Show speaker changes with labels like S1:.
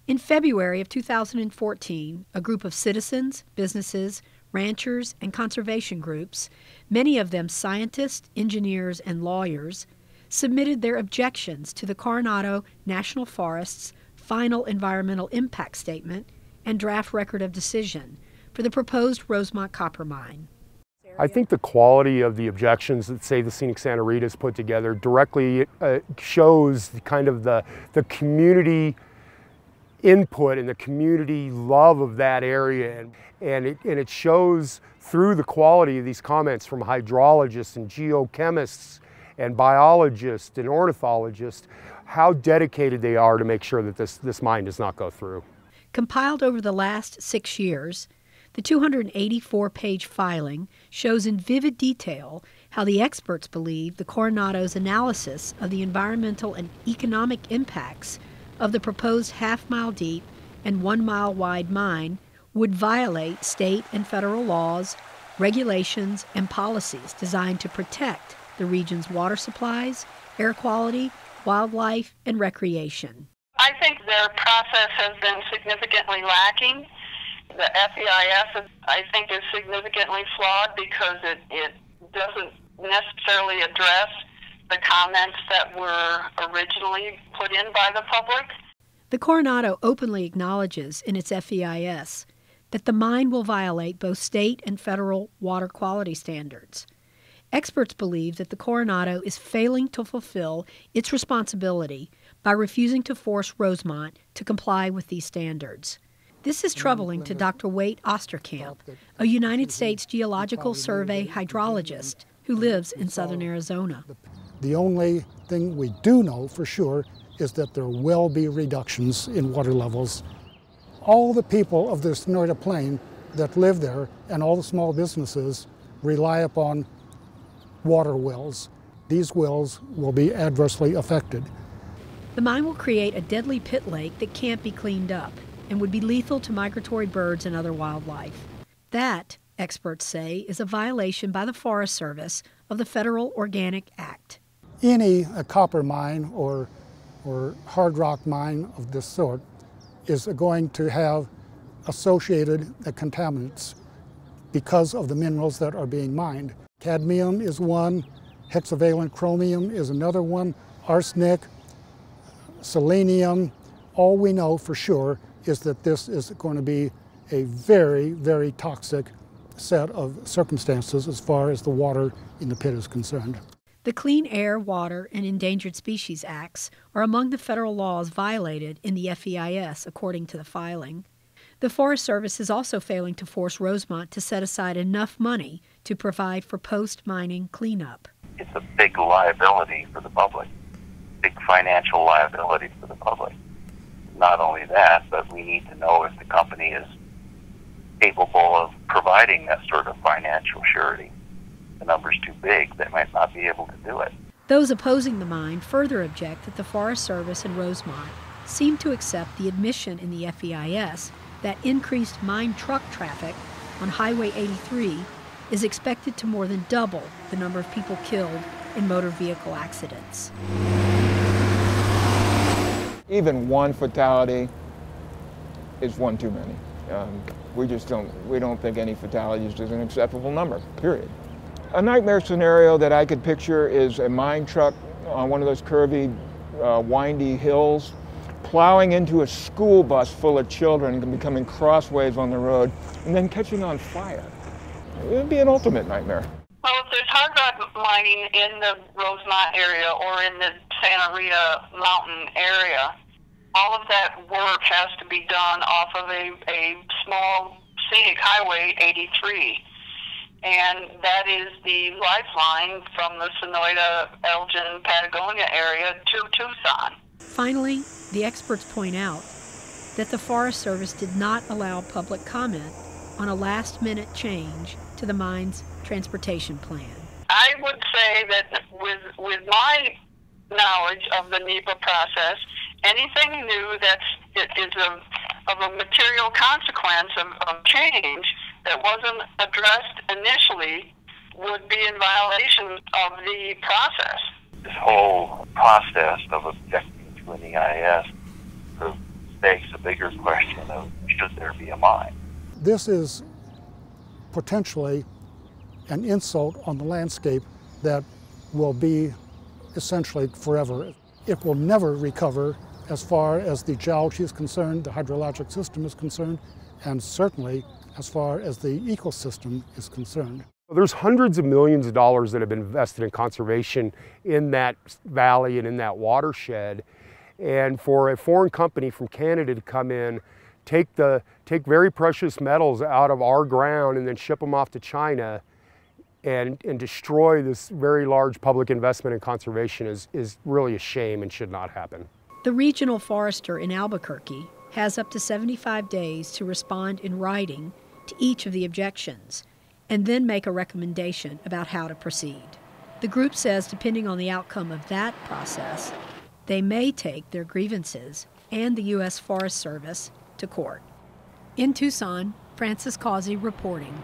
S1: In February of 2014, a group of citizens, businesses, ranchers, and conservation groups, many of them scientists, engineers, and lawyers, submitted their objections to the Coronado National Forest's final environmental impact statement and draft record of decision for the proposed Rosemont Copper Mine.
S2: I think the quality of the objections that, say, the Scenic Santa Rita's put together directly shows kind of the community input and the community love of that area. And it shows through the quality of these comments from hydrologists and geochemists and biologists and ornithologists how dedicated they are to make sure that this mine does not go through.
S1: Compiled over the last 6 years, the 284-page filing shows in vivid detail how the experts believe the Coronado's analysis of the environmental and economic impacts of the proposed half-mile deep and 1-mile wide mine would violate state and federal laws, regulations, and policies designed to protect the region's water supplies, air quality, wildlife, and recreation.
S3: I think their process has been significantly lacking. The FEIS, I think, is significantly flawed because it doesn't necessarily address the comments that were originally put in by the public.
S1: The Coronado openly acknowledges in its FEIS that the mine will violate both state and federal water quality standards. Experts believe that the Coronado is failing to fulfill its responsibility by refusing to force Rosemont to comply with these standards. This is troubling to Dr. Waite Osterkamp, a United States Geological Survey hydrologist who lives in southern Arizona.
S4: The only thing we do know for sure is that there will be reductions in water levels. All the people of the Sonoita Plain that live there and all the small businesses rely upon water wells. These wells will be adversely affected.
S1: The mine will create a deadly pit lake that can't be cleaned up and would be lethal to migratory birds and other wildlife. That, experts say, is a violation by the Forest Service of the Federal Organic Act.
S4: Any copper mine or hard rock mine of this sort is going to have associated contaminants because of the minerals that are being mined. Cadmium is one, hexavalent chromium is another one, arsenic, selenium. All we know for sure is that this is going to be a very, very toxic set of circumstances as far as the water in the pit is concerned.
S1: The Clean Air, Water, and Endangered Species Acts are among the federal laws violated in the FEIS, according to the filing. The Forest Service is also failing to force Rosemont to set aside enough money to provide for post-mining cleanup.
S5: It's a big liability for the public, big financial liability for the public. Not only that, but we need to know if the company is capable of providing that sort of financial surety. The number's too big, they might not be able to do it.
S1: Those opposing the mine further object that the Forest Service and Rosemont seem to accept the admission in the FEIS that increased mine truck traffic on Highway 83 is expected to more than double the number of people killed in motor vehicle accidents.
S6: Even one fatality is one too many. We don't think any fatalities is an acceptable number, period. A nightmare scenario that I could picture is a mine truck on one of those curvy, windy hills, plowing into a school bus full of children and becoming crossways on the road, and then catching on fire. It would be an ultimate nightmare.
S3: Well, if there's hard rock mining in the Rosemont area or in the Santa Rita mountain area, all of that work has to be done off of a small scenic highway 83. And that is the lifeline from the Sonoita, Elgin, Patagonia area to Tucson.
S1: Finally, the experts point out that the Forest Service did not allow public comment on a last-minute change to the mine's transportation plan.
S3: I would say that with my knowledge of the NEPA process, anything new that is of a material consequence of change that wasn't addressed initially would be in violation of the process.
S5: This whole process of objecting to an EIS sort of begs a bigger question of should there be a mine?
S4: This is potentially an insult on the landscape that will be essentially forever. It will never recover as far as the geology is concerned, the hydrologic system is concerned, and certainly as far as the ecosystem is concerned.
S2: There's hundreds of millions of dollars that have been invested in conservation in that valley and in that watershed. And for a foreign company from Canada to come in, take very precious metals out of our ground and then ship them off to China and destroy this very large public investment in conservation is really a shame and should not happen.
S1: The regional forester in Albuquerque has up to 75 days to respond in writing to each of the objections and then make a recommendation about how to proceed. The group says depending on the outcome of that process, they may take their grievances and the U.S. Forest Service to court. In Tucson, Francis Causey reporting.